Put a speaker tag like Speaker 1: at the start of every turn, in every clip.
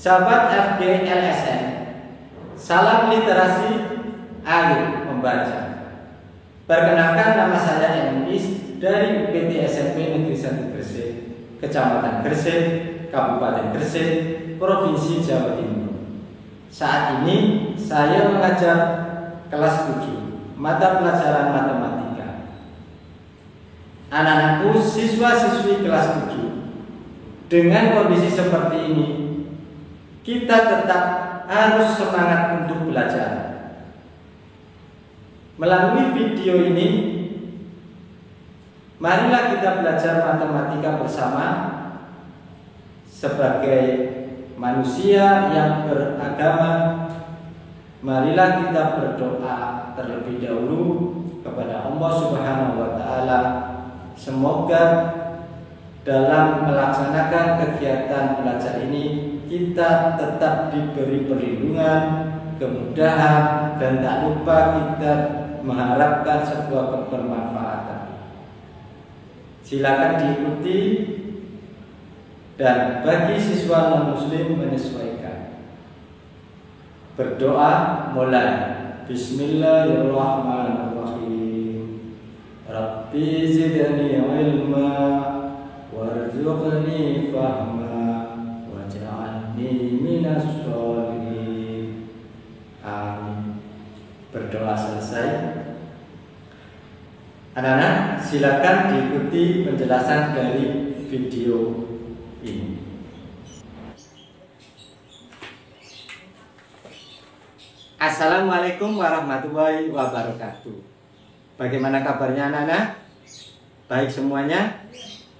Speaker 1: Sahabat FG LSM, salam literasi, ayo membaca. Perkenalkan, nama saya Emis dari PT SMP Negeri 1 Gresik, Kecamatan Gresik, Kabupaten Gresik, Provinsi Jawa Timur. Saat ini saya mengajar kelas 7 mata pelajaran matematika. Anak-anakku siswa-siswi kelas 7. Dengan kondisi seperti ini, kita tetap harus semangat untuk belajar. Melalui video ini, marilah kita belajar matematika bersama sebagai manusia yang beragama. Marilah kita berdoa terlebih dahulu kepada Allah Subhanahu wa Ta'ala. Semoga dalam melaksanakan kegiatan belajar ini kita tetap diberi perlindungan, kemudahan, dan tak lupa kita mengharapkan sebuah kebermanfaatan. Silakan diikuti, dan bagi siswa non-muslim menyesuaikan. Berdoa mulai. Bismillahirrahmanirrahim. Rabbi zidni ilma warzuqni fahma waj'alni minas sholihin. Amin. Berdoa selesai. Anak-anak, silakan diikuti penjelasan dari video ini. Assalamualaikum warahmatullahi wabarakatuh. Bagaimana kabarnya anak-anak? Baik semuanya?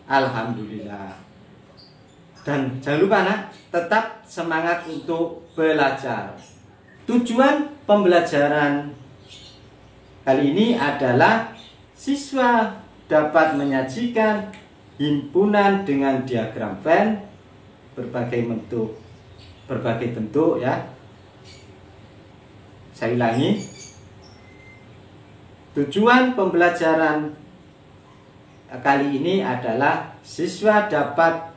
Speaker 1: Alhamdulillah. Dan jangan lupa anak, tetap semangat untuk belajar. Tujuan pembelajaran kali ini adalah siswa dapat menyajikan himpunan dengan diagram Venn berbagai bentuk ya. Saya ulangi. Tujuan pembelajaran kali ini adalah siswa dapat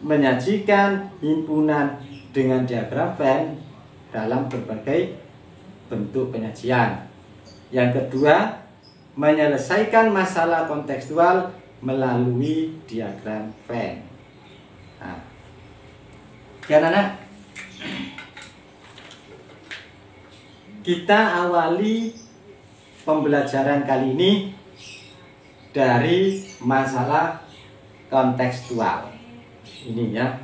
Speaker 1: menyajikan himpunan dengan diagram Venn dalam berbagai bentuk penyajian. Yang kedua, menyelesaikan masalah kontekstual melalui diagram Venn. Nah, anak-anak, kita awali pembelajaran kali ini dari masalah kontekstual. Ini ya.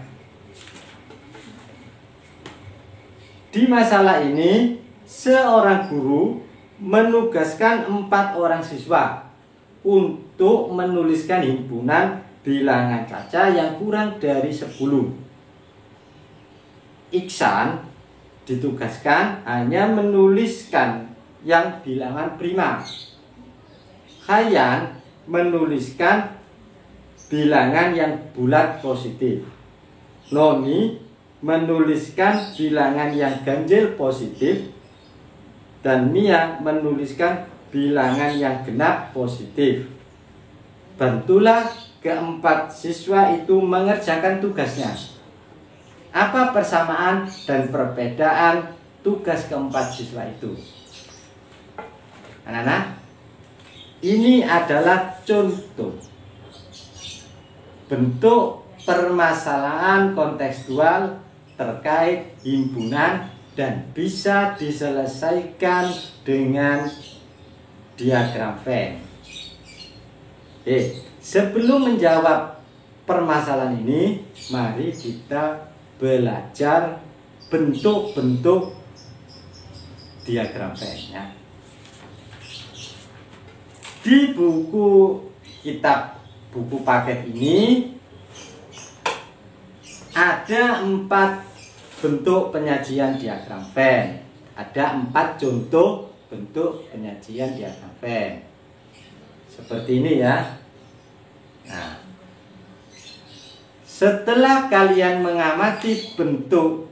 Speaker 1: Di masalah ini, seorang guru menugaskan 4 orang siswa untuk menuliskan himpunan bilangan kaca yang kurang dari 10. Iksan ditugaskan hanya menuliskan yang bilangan prima. Khayan menuliskan bilangan yang bulat positif. Noni menuliskan bilangan yang ganjil positif. Dan Mia menuliskan bilangan yang genap positif. Bantulah keempat siswa itu mengerjakan tugasnya. Apa persamaan dan perbedaan tugas keempat siswa itu? Anak-anak, ini adalah contoh bentuk permasalahan kontekstual terkait himpunan dan bisa diselesaikan dengan diagram Venn. Sebelum menjawab permasalahan ini, mari kita belajar bentuk-bentuk diagram Venn-nya. Di buku buku paket ini ada 4 bentuk penyajian diagram Venn. Ada 4 contoh bentuk penyajian diagram Venn. Seperti ini ya. Nah, setelah kalian mengamati bentuk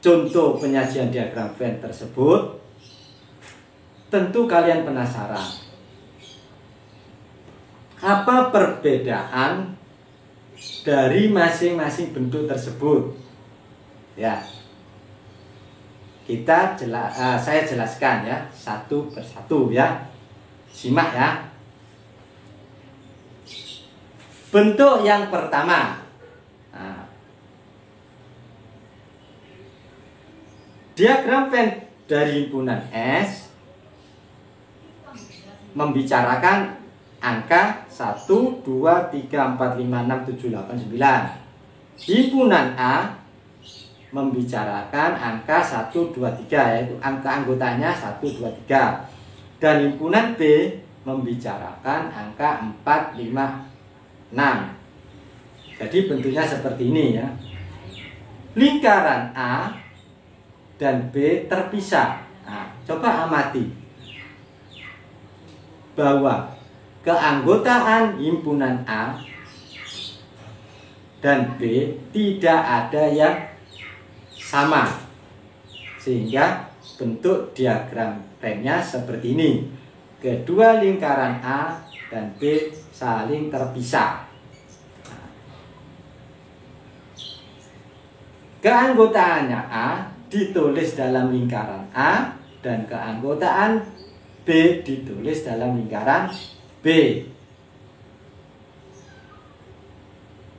Speaker 1: contoh penyajian diagram Venn tersebut, tentu kalian penasaran, apa perbedaan dari masing-masing bentuk tersebut. Ya, saya jelaskan ya satu persatu ya. Simak ya. Bentuk yang pertama, diagram Venn dari himpunan S membicarakan angka 1, 2, 3, 4, 5, 6, 7, 8, 9. Himpunan A membicarakan angka 1, 2, 3, yaitu angka anggotanya 1, 2, 3. Dan himpunan B membicarakan angka 4, 5, 6. Jadi bentuknya seperti ini ya. Lingkaran A dan B terpisah. Nah, coba amati bahwa keanggotaan himpunan A dan B tidak ada yang sama, sehingga bentuk diagram Venn-nya seperti ini. Kedua lingkaran A dan B saling terpisah. Keanggotaannya A ditulis dalam lingkaran A dan keanggotaan B ditulis dalam lingkaran B.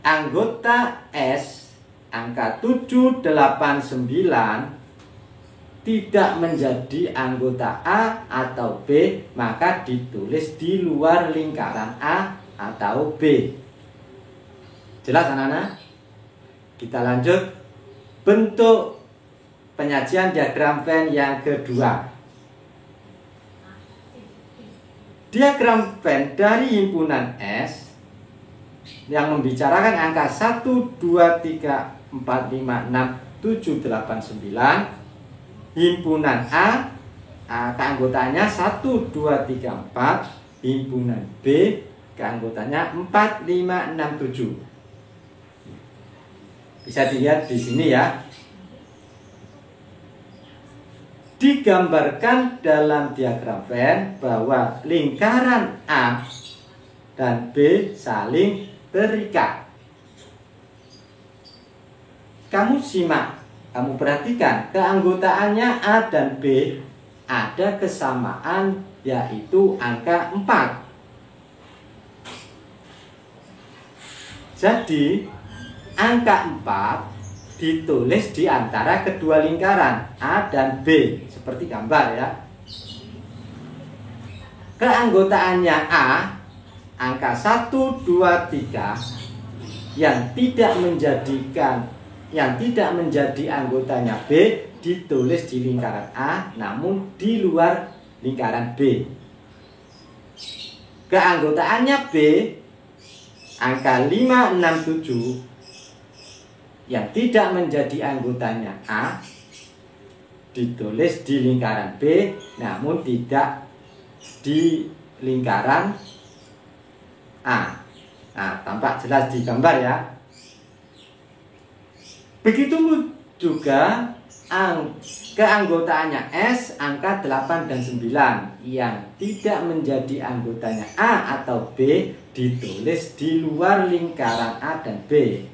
Speaker 1: Anggota S angka 7, 8, 9 tidak menjadi anggota A atau B, maka ditulis di luar lingkaran A atau B. Jelas anak-anak? Kita lanjut. Bentuk penyajian diagram Venn yang kedua. Diagram Venn dari himpunan S yang membicarakan angka 1, 2, 3, 4, 5, 6, 7, 8, 9. Himpunan A keanggotaannya 1, 2, 3, 4. Himpunan B keanggotaannya 4, 5, 6, 7. Bisa dilihat di sini ya. Digambarkan dalam diagram Venn bahwa lingkaran A dan B saling terikat. Kamu simak, kamu perhatikan keanggotaannya A dan B ada kesamaan, yaitu angka 4. Jadi angka 4 ditulis di antara kedua lingkaran A dan B, seperti gambar ya. Keanggotaannya A angka 1, 2, 3 yang tidak menjadi anggotanya B ditulis di lingkaran A namun di luar lingkaran B. Keanggotaannya B angka 5, 6, 7 yang tidak menjadi anggotanya A ditulis di lingkaran B namun tidak di lingkaran A. Nah, tampak jelas di gambar ya. Begitu juga keanggotaannya S angka 8 dan 9 yang tidak menjadi anggotanya A atau B ditulis di luar lingkaran A dan B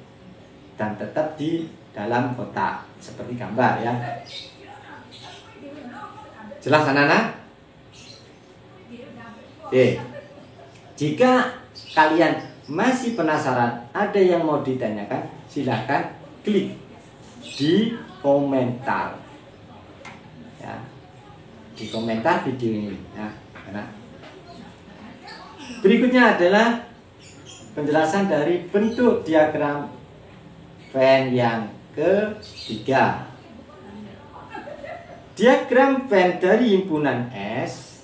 Speaker 1: dan tetap di dalam kotak seperti gambar ya. Jelas anak-anak? Oke. Jika kalian masih penasaran, ada yang mau ditanyakan, silakan klik di komentar ya, di komentar video ini ya. Nah, berikutnya adalah penjelasan dari bentuk diagram Venn yang ketiga. Diagram Venn dari himpunan S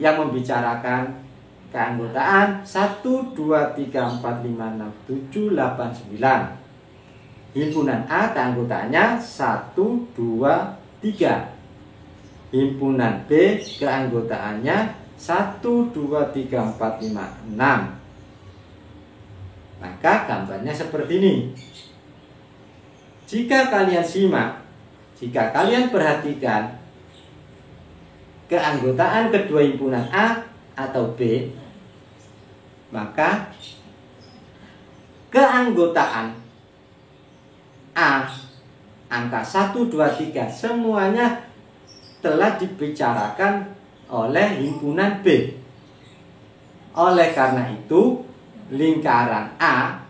Speaker 1: yang membicarakan keanggotaan 1, 2, 3, 4, 5, 6, 7, 8, 9. Himpunan A keanggotaannya 1, 2, 3. Himpunan B keanggotaannya 1, 2, 3, 4, 5, 6. Maka gambarnya seperti ini. Jika kalian simak, jika kalian perhatikan keanggotaan kedua himpunan A atau B, maka keanggotaan A, angka 1, 2, 3 semuanya telah dibicarakan oleh himpunan B. Oleh karena itu, lingkaran A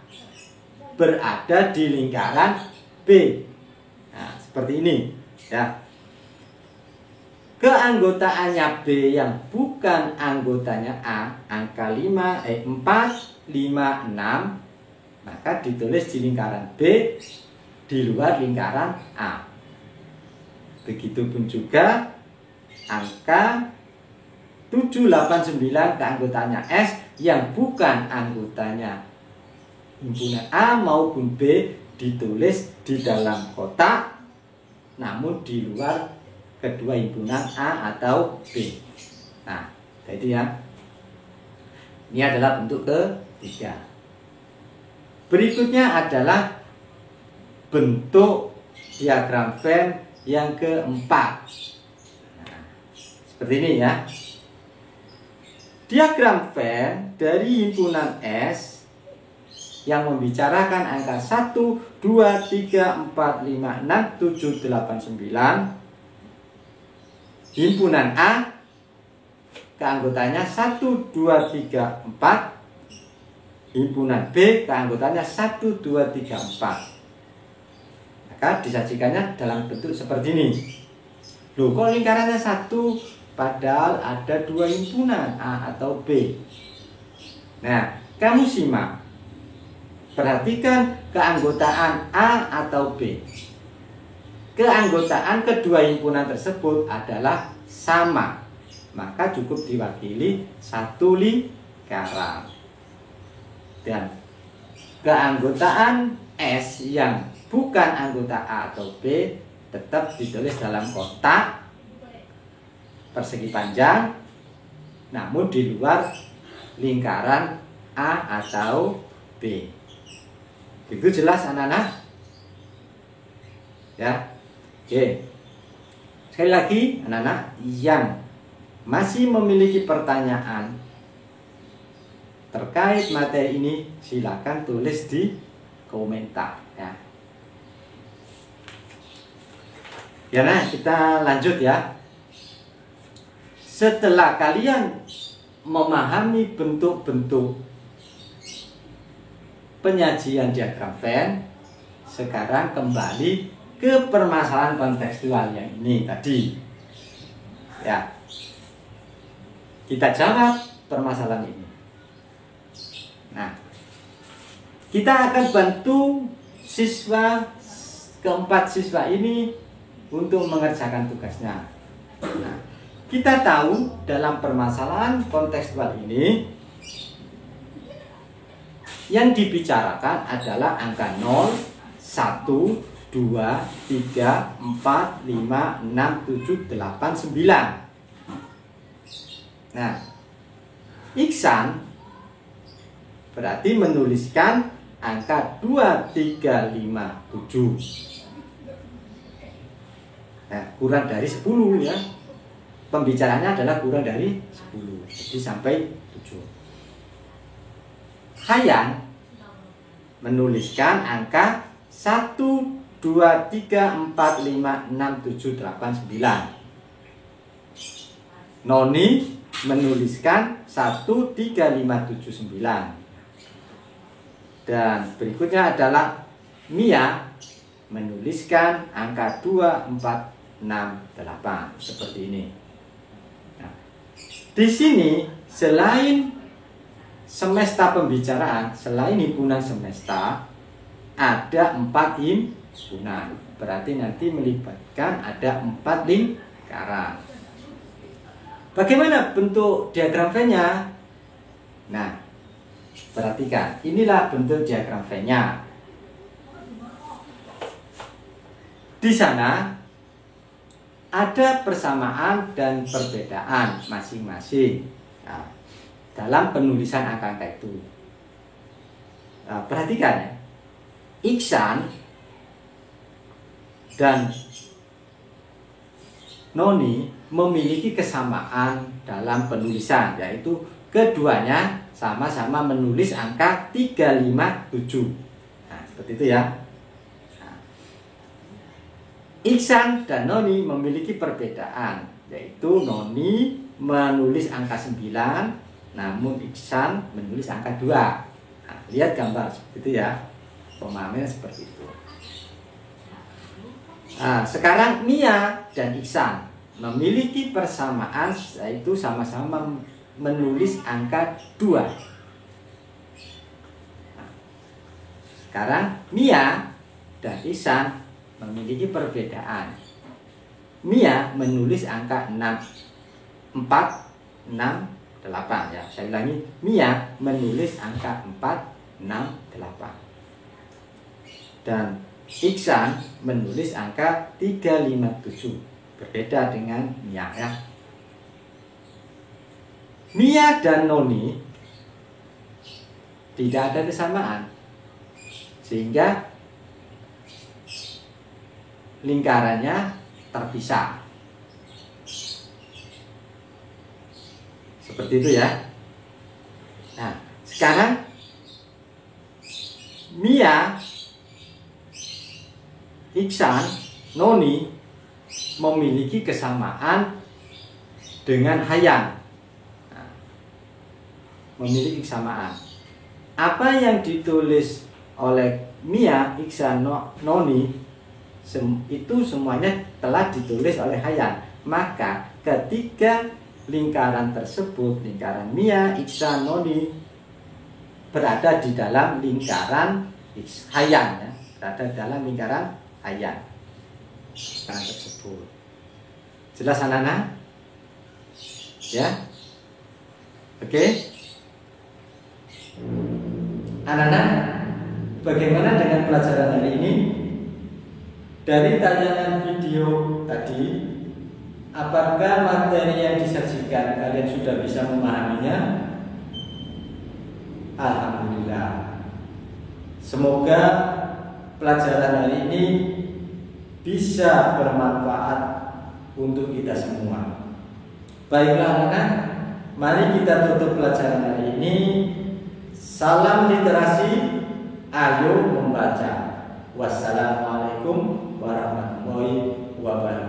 Speaker 1: berada di lingkaran B. Nah, seperti ini ya. Keanggotaannya B yang bukan anggotanya A, angka 4, 5, 6, maka ditulis di lingkaran B di luar lingkaran A. Begitupun juga angka 7, 8, 9 keanggotaannya S yang bukan anggotanya himpunan A maupun B ditulis di dalam kotak namun di luar kedua himpunan A atau B. Nah, jadi ya, ini adalah bentuk ketiga. Berikutnya adalah bentuk diagram Venn yang keempat. Nah, seperti ini ya. Diagram Venn dari himpunan S yang membicarakan angka 1, 2, 3, 4, 5, 6, 7, 8, 9. Himpunan A keanggotanya 1, 2, 3, 4. Himpunan B keanggotanya 1, 2, 3, 4. Maka disajikannya dalam bentuk seperti ini. Loh, kok lingkarannya 1 padahal ada 2 himpunan A atau B? Nah, kamu simak. Perhatikan keanggotaan A atau B. Keanggotaan kedua himpunan tersebut adalah sama, maka cukup diwakili satu lingkaran. Dan keanggotaan S yang bukan anggota A atau B tetap ditulis dalam kotak persegi panjang, namun di luar lingkaran A atau B. Itu jelas anak-anak? Ya. Oke. Sekali lagi anak-anak yang masih memiliki pertanyaan terkait materi ini, silakan tulis di komentar ya. Ya, nah kita lanjut ya. Setelah kalian memahami bentuk-bentuk penyajian diagram Venn, sekarang kembali ke permasalahan kontekstual yang ini tadi. Ya. Kita jawab permasalahan ini. Nah, kita akan bantu keempat siswa ini untuk mengerjakan tugasnya. Nah, kita tahu dalam permasalahan kontekstual ini yang dibicarakan adalah angka 0, 1, 2, 3, 4, 5, 6, 7, 8, 9. Nah, Iksan berarti menuliskan angka 2, 3, 5, 7. Nah, kurang dari 10 ya. Pembicaranya adalah kurang dari 10. Jadi sampai 7. Hayan menuliskan angka 1, 2, 3, 4, 5, 6, 7, 8, 9. Noni menuliskan 1, 3, 5, 7, 9. Dan berikutnya adalah Mia menuliskan angka 2, 4, 6, 8. Seperti ini. Nah, di sini selain semesta pembicaraan, selain himpunan semesta, ada 4 himpunan. Berarti nanti melibatkan ada 4 lingkaran. Bagaimana bentuk diagram Venn-nya? Nah, perhatikan, inilah bentuk diagram Venn-nya. Di sana ada persamaan dan perbedaan masing-masing. Nah, dalam penulisan angka-angka itu. Nah, perhatikan ya. Iksan dan Noni memiliki kesamaan dalam penulisan, yaitu keduanya sama-sama menulis angka 357. Nah, seperti itu ya. Nah, Iksan dan Noni memiliki perbedaan, yaitu Noni menulis angka 9, namun Iksan menulis angka 2. Nah, lihat gambar seperti itu ya. Pemahamannya seperti itu. Nah, sekarang Mia dan Iksan memiliki persamaan, yaitu sama-sama menulis angka 2. Nah, sekarang Mia dan Iksan memiliki perbedaan. Mia menulis angka 4, 6, 8 ya. Saya ulangi, Mia menulis angka 4, 6, 8. Dan Iksan menulis angka 357. Berbeda dengan Mia ya. Mia dan Noni tidak ada kesamaan, sehingga lingkarannya terpisah. Seperti itu ya. Nah, sekarang Mia, Iksan, Noni memiliki kesamaan dengan Hayyan. Nah, memiliki kesamaan. Apa yang ditulis oleh Mia, Iksan, Noni itu semuanya telah ditulis oleh Hayyan. Maka ketika lingkaran tersebut, lingkaran Mia, Iksan, Noni berada di dalam lingkaran Hayyan ya, berada dalam lingkaran Hayyan tersebut. Jelas anak-anak? Ya. Oke. Anak-anak, bagaimana dengan pelajaran hari ini? Dari tayangan video tadi, apakah materi yang disajikan kalian sudah bisa memahaminya? Alhamdulillah. Semoga pelajaran hari ini bisa bermanfaat untuk kita semua. Baiklah anak-anak, mari kita tutup pelajaran hari ini. Salam literasi, ayo membaca. Wassalamualaikum warahmatullahi wabarakatuh.